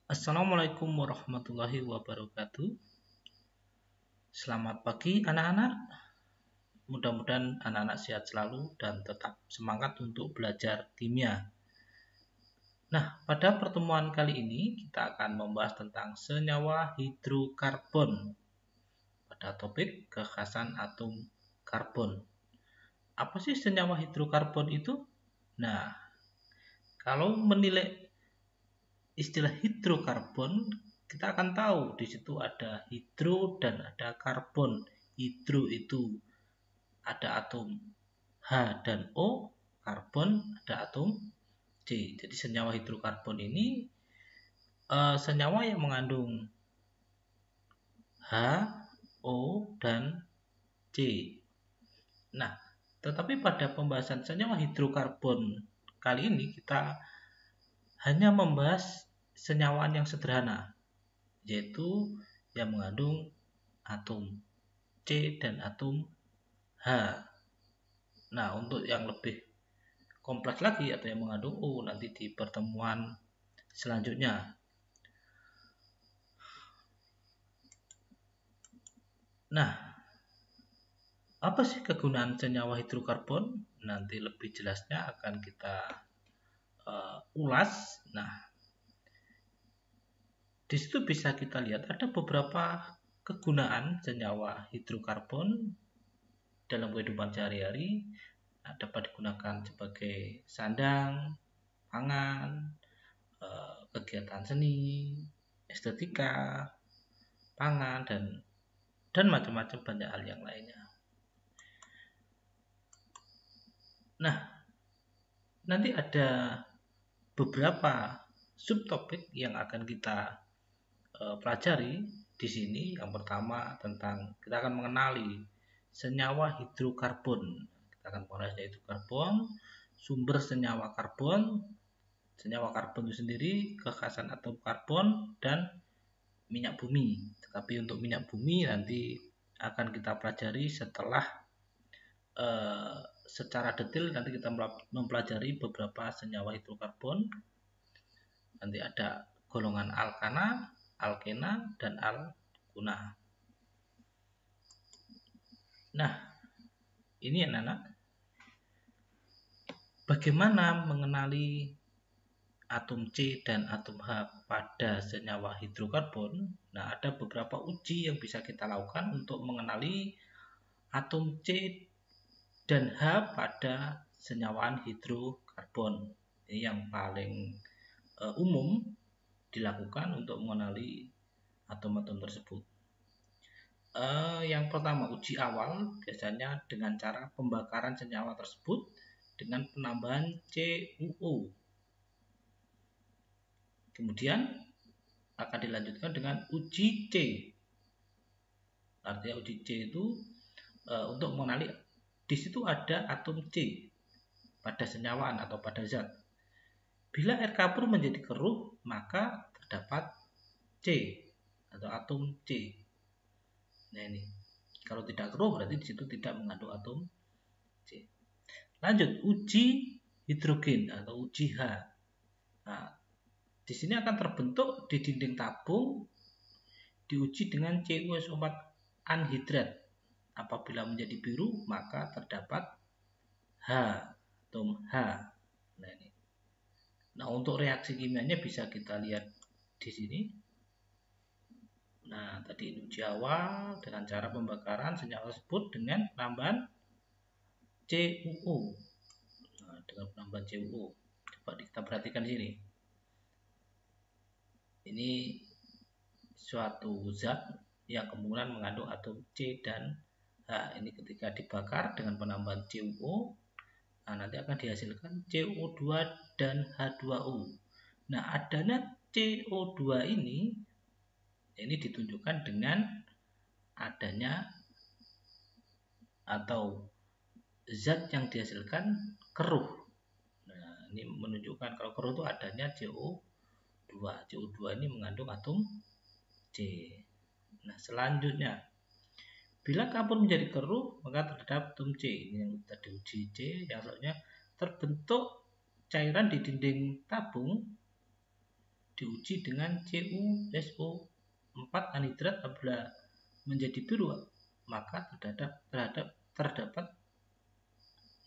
Assalamualaikum warahmatullahi wabarakatuh. Selamat pagi anak-anak. Mudah-mudahan anak-anak sehat selalu dan tetap semangat untuk belajar kimia. Nah, pada pertemuan kali ini kita akan membahas tentang senyawa hidrokarbon pada topik kekhasan atom karbon. Apa sih senyawa hidrokarbon itu? Nah, kalau menilai istilah hidrokarbon, kita akan tahu di situ ada hidro dan ada karbon. Hidro itu ada atom H dan O, karbon ada atom C. Jadi senyawa hidrokarbon ini senyawa yang mengandung H, O, dan C. Nah, tetapi pada pembahasan senyawa hidrokarbon kali ini kita hanya membahas senyawaan yang sederhana, yaitu yang mengandung atom C dan atom H. Nah, untuk yang lebih kompleks lagi atau yang mengandung O nanti di pertemuan selanjutnya. Nah, apa sih kegunaan senyawa hidrokarbon? Nanti lebih jelasnya akan kita ulas. Nah, di situ bisa kita lihat ada beberapa kegunaan senyawa hidrokarbon dalam kehidupan sehari-hari. Dapat digunakan sebagai sandang, pangan, kegiatan seni, estetika, pangan, dan macam-macam banyak hal yang lainnya. Nah, nanti ada beberapa subtopik yang akan kita pelajari di sini. Yang pertama tentang kita akan mengenali senyawa hidrokarbon. Kita akan mengenali hidrokarbon, sumber senyawa karbon itu sendiri, kekhasan atom karbon, dan minyak bumi. Tetapi untuk minyak bumi nanti akan kita pelajari setelah secara detail. Nanti kita mempelajari beberapa senyawa hidrokarbon. Nanti ada golongan alkana, alkena, dan alkuna. Nah, ini anak-anak, bagaimana mengenali atom C dan atom H pada senyawa hidrokarbon? Nah, ada beberapa uji yang bisa kita lakukan untuk mengenali atom C dan H pada senyawaan hidrokarbon. Ini yang paling umum dilakukan untuk mengenali atom-atom tersebut. Yang pertama, uji awal biasanya dengan cara pembakaran senyawa tersebut dengan penambahan CuO. Kemudian akan dilanjutkan dengan uji C. Artinya uji C itu untuk mengenali di situ ada atom C pada senyawaan atau pada zat. Bila air kapur menjadi keruh, maka terdapat C atau atom C. Nah, ini kalau tidak keruh berarti di situ tidak mengandung atom C. Lanjut, uji hidrogen atau uji H. Nah, di sini akan terbentuk di dinding tabung, diuji dengan CuSO4 anhidrat. Apabila menjadi biru, maka terdapat H, atom H. Nah, ini. Nah, untuk reaksi kimianya bisa kita lihat di sini. Nah, tadi uji awal dengan cara pembakaran senyawa tersebut dengan penambahan CuO. Nah, dengan penambahan CuO. Coba kita perhatikan di sini. Ini suatu zat yang kemudian mengandung atom C dan H. Ini ketika dibakar dengan penambahan CuO, nah, nanti akan dihasilkan CO2 dan H2O. Nah, adanya CO2 ini ditunjukkan dengan adanya atau zat yang dihasilkan keruh. Nah, ini menunjukkan kalau keruh itu adanya CO2. CO2 ini mengandung atom C. Nah, selanjutnya, bila kapur menjadi keruh, maka terdapat atom C. Ini yang tadi uji C, yang selanjutnya terbentuk cairan di dinding tabung diuji dengan CuSO4 anhidrat. Apabila menjadi biru, maka terdapat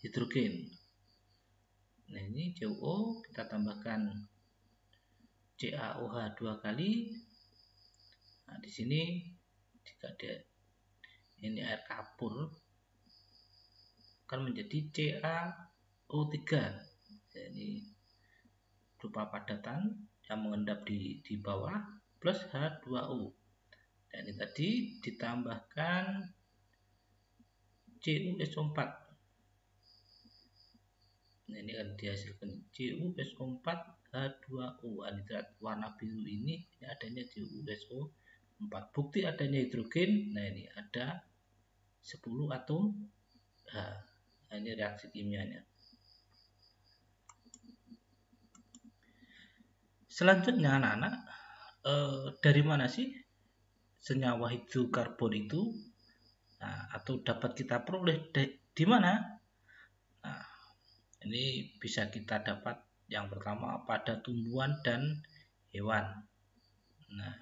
hidrogen. Nah, ini CuO, kita tambahkan CaOH 2 kali. Nah, di sini jika ini air kapur akan menjadi CaO3. Jadi berupa padatan yang mengendap di bawah plus H2O. Dan ini tadi ditambahkan CuSO4. Nah, ini akan dihasilkan CuSO4 H2O anhidrat. Warna biru ini adanya CuSO4. Bukti adanya hidrogen. Nah, ini ada 10 atom H. Nah, ini reaksi kimianya. Selanjutnya anak-anak, dari mana sih senyawa hidrokarbon itu? Nah, atau dapat kita peroleh di mana? Nah, ini bisa kita dapat yang pertama pada tumbuhan dan hewan. Nah,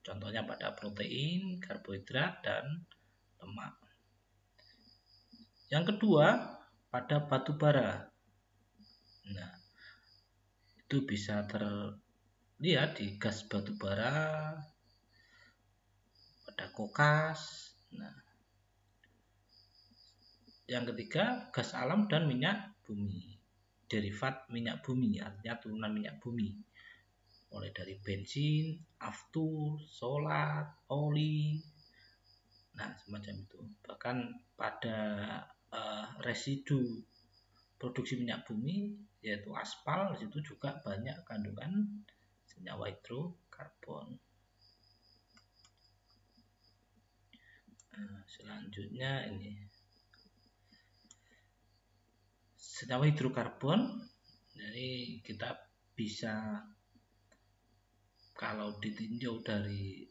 contohnya pada protein, karbohidrat, dan lemak. Yang kedua, pada batu bara. Nah, itu bisa terlihat di gas batu bara, pada kokas. Nah, yang ketiga, gas alam dan minyak bumi. Derivat minyak bumi, artinya turunan minyak bumi. Mulai dari bensin, aftur, solar, oli. Nah, semacam itu. Bahkan pada residu produksi minyak bumi, yaitu aspal, itu juga banyak kandungan senyawa hidrokarbon. Nah, selanjutnya ini senyawa hidrokarbon. Jadi kita bisa, kalau ditinjau dari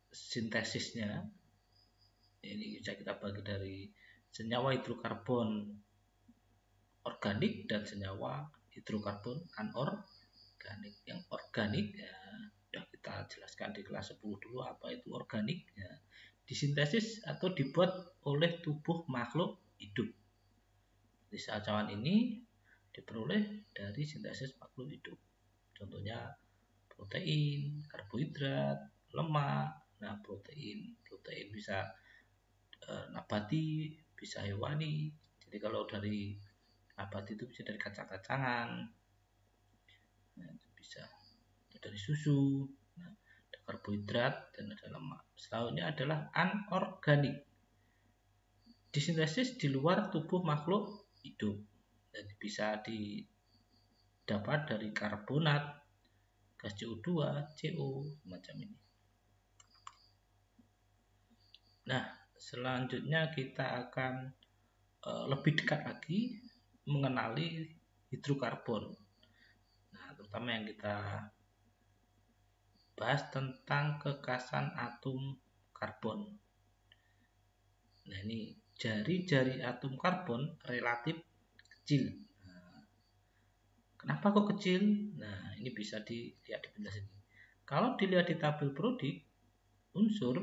sintesisnya, ini bisa kita bagi dari senyawa hidrokarbon organik dan senyawa hidrokarbon anorganik. Yang organik ya sudah kita jelaskan di kelas 10 dulu apa itu organik ya. Disintesis atau dibuat oleh tubuh makhluk hidup. Di cawan ini diperoleh dari sintesis makhluk hidup. Contohnya protein, karbohidrat, lemak. Nah, protein bisa nabati, bisa hewani. Jadi kalau dari nabati itu bisa dari kacang-kacangan, nah, bisa dari susu. Nah, ada karbohidrat dan ada lemak. Selanjutnya adalah anorganik, disintesis di luar tubuh makhluk hidup. Jadi bisa didapat dari karbonat, gas CO2, CO, macam ini. Nah, selanjutnya kita akan lebih dekat lagi mengenali hidrokarbon. Nah, terutama yang kita bahas tentang kekasan atom karbon. Nah, ini jari-jari atom karbon relatif kecil. Nah, kenapa kok kecil? Nah, ini bisa dilihat di penjelasan ini. Kalau dilihat di tabel periodik, unsur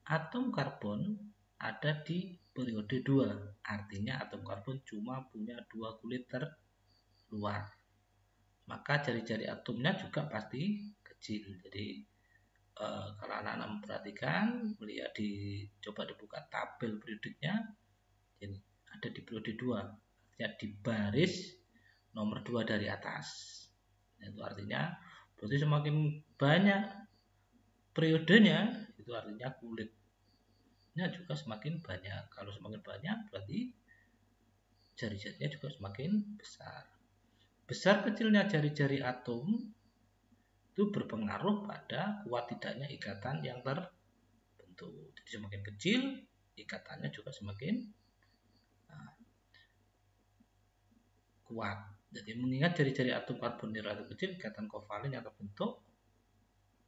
atom karbon ada di periode 2. Artinya atom karbon cuma punya 2 kulit terluar. Maka jari-jari atomnya juga pasti kecil. Jadi kalau anak-anak memperhatikan, melihat coba dibuka tabel periodiknya, ini ada di periode 2. Artinya di baris nomor 2 dari atas. Itu artinya berarti semakin banyak periodenya, itu artinya kulitnya juga semakin banyak. Kalau semakin banyak berarti jari-jarinya juga semakin besar. Besar kecilnya jari-jari atom itu berpengaruh pada kuat tidaknya ikatan yang terbentuk. Jadi semakin kecil, ikatannya juga semakin kuat. Jadi mengingat jari-jari atom karbon relatif kecil, ikatan kovalen yang terbentuk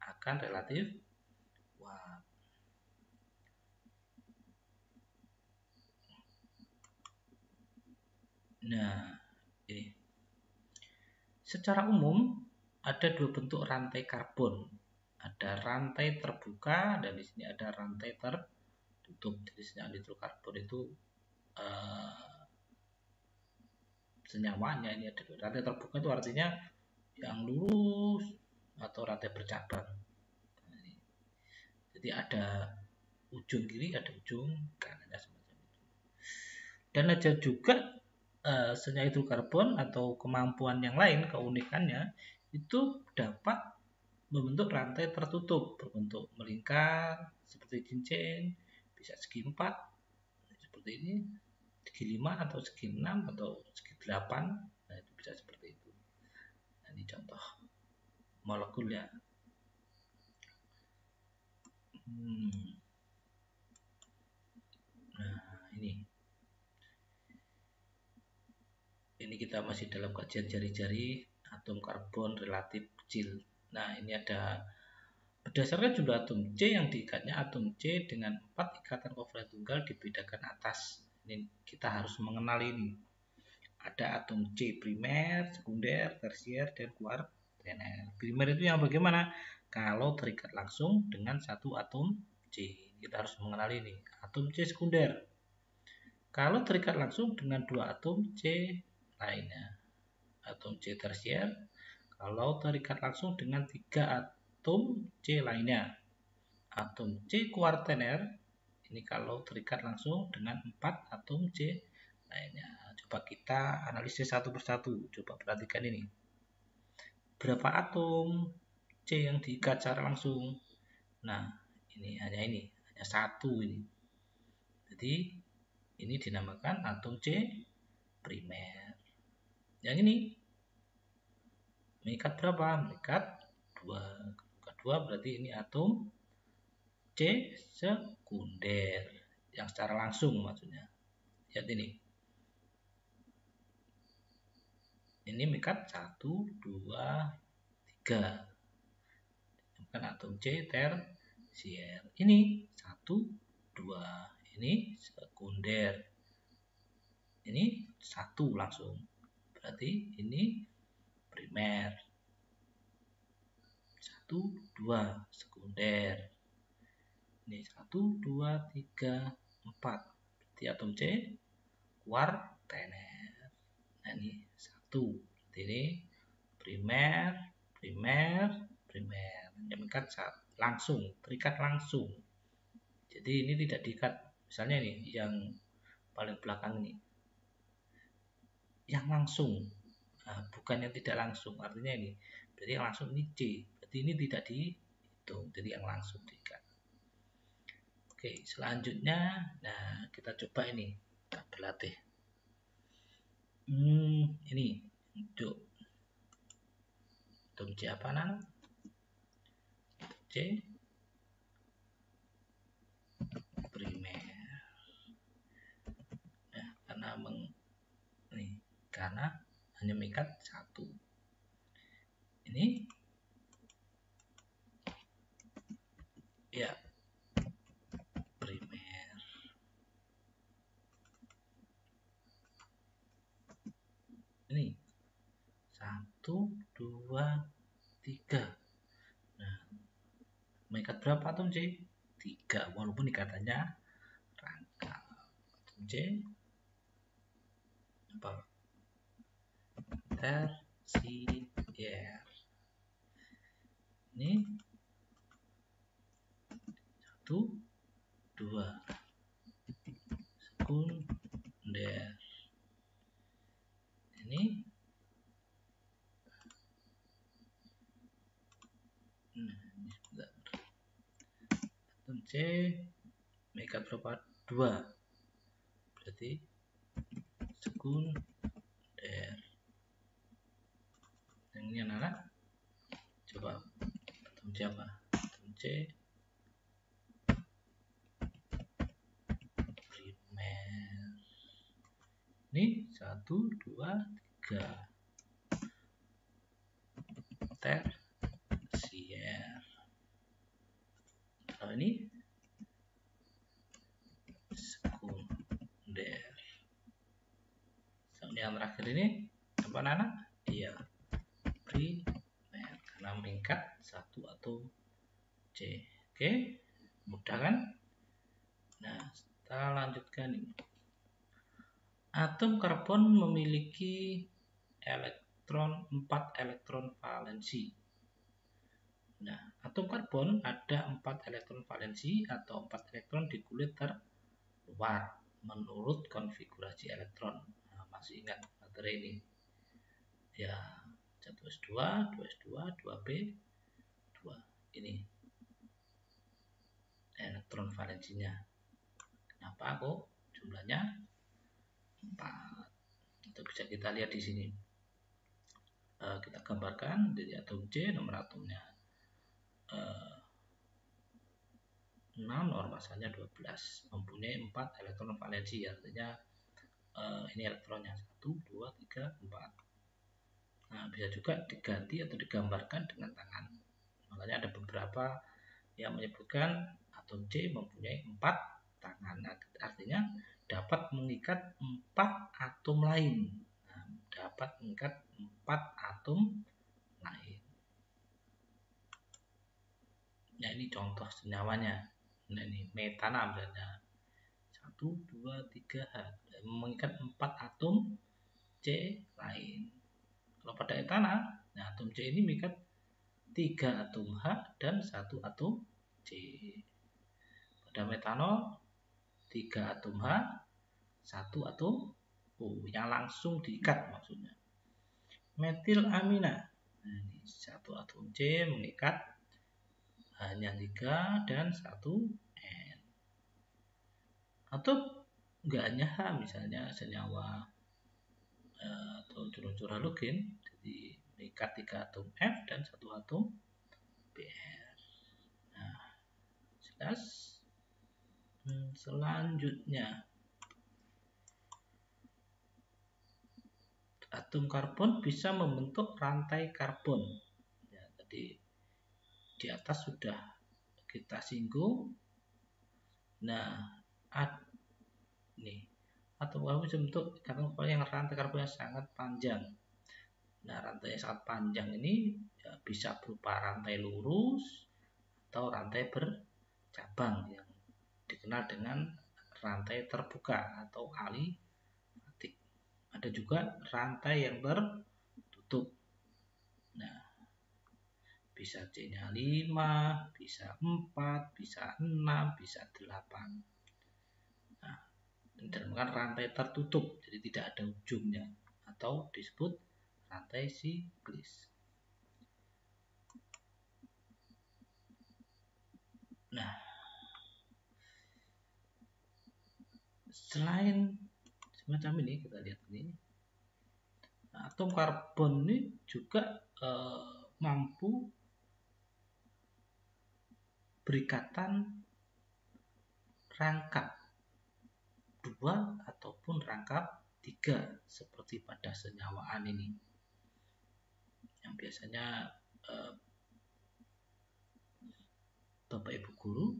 akan relatif kuat. Nah, ini secara umum ada dua bentuk rantai karbon. Ada rantai terbuka dan di sini ada rantai tertutup. Jadi sinyal hidrokarbon itu senyawanya ini ada rantai terbuka itu artinya yang lurus atau rantai bercabang. Jadi ada ujung kiri, ada ujung kanannya semacam itu. Dan ada juga senyawa hidrokarbon atau kemampuan yang lain, keunikannya itu dapat membentuk rantai tertutup, berbentuk melingkar seperti cincin, bisa segi 4 seperti ini, segi 5 atau segi 6 atau segi 8. Nah, itu bisa seperti itu. Nah, ini contoh molekulnya. Nah, ini kita masih dalam kajian jari-jari atom karbon relatif kecil. Nah, ini ada berdasarkan jumlah atom C yang diikatnya atom C dengan 4 ikatan kovalent tunggal dibedakan atas. Ini kita harus mengenal ini. Ada atom C primer, sekunder, tersier, dan kuartener. Primer itu yang bagaimana? Kalau terikat langsung dengan satu atom C. Kita harus mengenal ini. Atom C sekunder. Kalau terikat langsung dengan dua atom C lainnya. Atom C tersier. Kalau terikat langsung dengan 3 atom C lainnya. Atom C kuartener. Ini kalau terikat langsung dengan 4 atom C lainnya. Coba kita analisis satu persatu. Coba perhatikan ini. Berapa atom C yang diikat secara langsung? Nah, ini hanya satu ini. Jadi ini dinamakan atom C primer. Yang ini mengikat berapa? Mengikat 2. Berarti ini atom C sekunder yang secara langsung maksudnya. Lihat ini. Ini mengikat 1, 2, 3. Bukan atom C tersier. Ini 1, 2. Ini sekunder. Ini 1 langsung. Berarti ini primer. 1, 2 sekunder. Ini 1, 2, 3, 4. Berarti atom C kuartener. Nah, ini 1. Berarti ini primer, primer, primer. Yang mengikat langsung, terikat langsung. Jadi ini tidak diikat. Misalnya ini yang paling belakang ini. Yang langsung. Nah, bukan yang tidak langsung. Artinya ini. Berarti yang langsung ini C. Berarti ini tidak dihitung. Jadi yang langsung diikat. Oke, selanjutnya. Nah, kita coba ini. Kita berlatih. Ini. Untuk atom C apa nana? C primer. Nah, karena hanya mengikat 1. Ini ya primer. Ini 1, 2, 3. Nah, mengikat berapa atom C? 3, walaupun ikatannya rangkap. Atom C apa? Tersier. Ini 1, 2 sekunder. Ini atom C mengikat berapa? 2. Berarti sekunder. Yang ini anak-anak coba atom C apa? Atom C primer. Ini 1, 2, 3 tersier. Kalau ini sekunder. Yang terakhir ini apa nana? Iya, primer. mengikat satu atom C. Oke, mudah kan? Nah, kita lanjutkan ini. Atom karbon memiliki 4 elektron valensi. Nah, atom karbon ada 4 elektron valensi atau 4 elektron di kulit terluar menurut konfigurasi elektron. Nah, masih ingat materi ini? Ya, 1s2, 2s2, 2p, 2. Ini elektron valensinya. Kenapa kok jumlahnya 4? Itu bisa kita lihat di sini. Kita gambarkan dari atom C, nomor atomnya 6, nomor masanya 12, mempunyai 4 elektron valensi, artinya ini elektronnya 1, 2, 3, 4. Nah, bisa juga diganti atau digambarkan dengan tangan. Makanya ada beberapa yang menyebutkan atom C mempunyai 4 tangan. Nah, artinya dapat mengikat 4 atom lain. Nah, dapat mengikat 4 atom lain. Nah, ini contoh senyawanya. Nah, ini metana misalnya 1, 2, 3 H mengikat 4 atom C lain. Kalau pada etana, nah atom C ini mengikat 3 atom H dan 1 atom C. Pada metanol 3 atom H, 1 atom O yang langsung diikat maksudnya. Metilamina, nah, ini 1 atom C mengikat hanya 3 dan 1 N. Atau enggak hanya H, misalnya senyawa atau unsur-unsur halogen, jadi mengikat 3 atom F dan 1 atom Br. Nah, jelas. Selanjutnya, atom karbon bisa membentuk rantai karbon. Ya, tadi di atas sudah kita singgung. Nah, nih atom karbon bisa membentuk karbon yang rantai karbonnya sangat panjang. Nah, rantai yang sangat panjang ini ya, bisa berupa rantai lurus atau rantai bercabang yang dikenal dengan rantai terbuka atau alifatik. Ada juga rantai yang tertutup. Nah, bisa C-nya 5, bisa 4, bisa 6, bisa 8. Nah, ini dinamakan rantai tertutup, jadi tidak ada ujungnya atau disebut rantai siklis. Nah, selain semacam ini, kita lihat ini, atom karbon ini juga mampu berikatan rangkap 2 ataupun rangkap 3 seperti pada senyawaan ini. Yang biasanya Bapak Ibu guru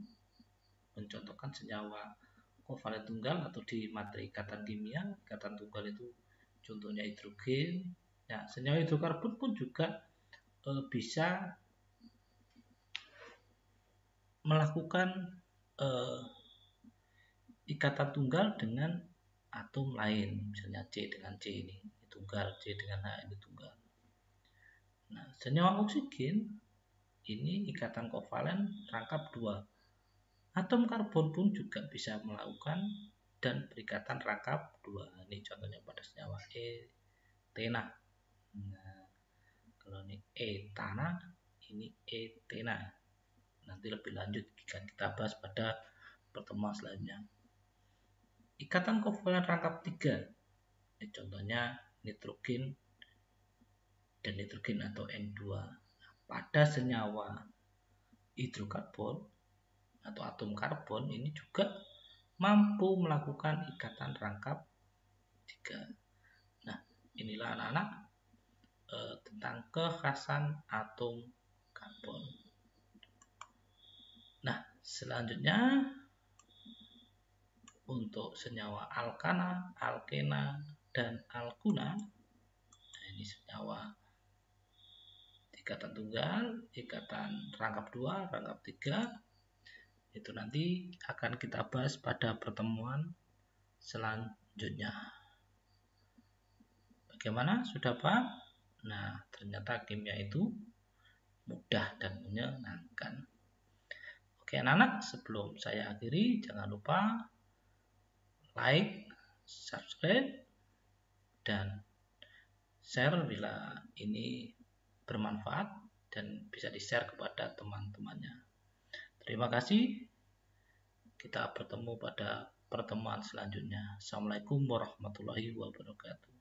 mencontohkan senyawa kovalen tunggal atau di materi ikatan kimia, ikatan tunggal itu contohnya hidrogen. Nah, senyawa hidrokarbon pun juga bisa melakukan ikatan tunggal dengan atom lain, misalnya C dengan C ini tunggal, C dengan H ini tunggal. Nah, senyawa oksigen ini ikatan kovalen rangkap 2. Atom karbon pun juga bisa melakukan dan berikatan rangkap 2. Ini contohnya pada senyawa etena. Nah, kalau ini etana, ini etena. Nanti lebih lanjut akan kita bahas pada pertemuan selanjutnya. Ikatan kovalen rangkap 3. Ini contohnya nitrogen dan nitrogen atau N2. Pada senyawa hidrokarbon atau atom karbon ini juga mampu melakukan ikatan rangkap 3. Nah, inilah anak-anak tentang kekhasan atom karbon. Nah, selanjutnya untuk senyawa alkana, alkena, dan alkuna, nah ini senyawa ikatan tunggal, ikatan rangkap 2, rangkap 3. Itu nanti akan kita bahas pada pertemuan selanjutnya. Bagaimana? Sudah paham? Nah, ternyata kimia itu mudah dan menyenangkan. Oke anak-anak, sebelum saya akhiri, jangan lupa like, subscribe, dan share bila ini bermanfaat dan bisa di-share kepada teman-temannya. Terima kasih. Kita bertemu pada pertemuan selanjutnya. Assalamualaikum warahmatullahi wabarakatuh.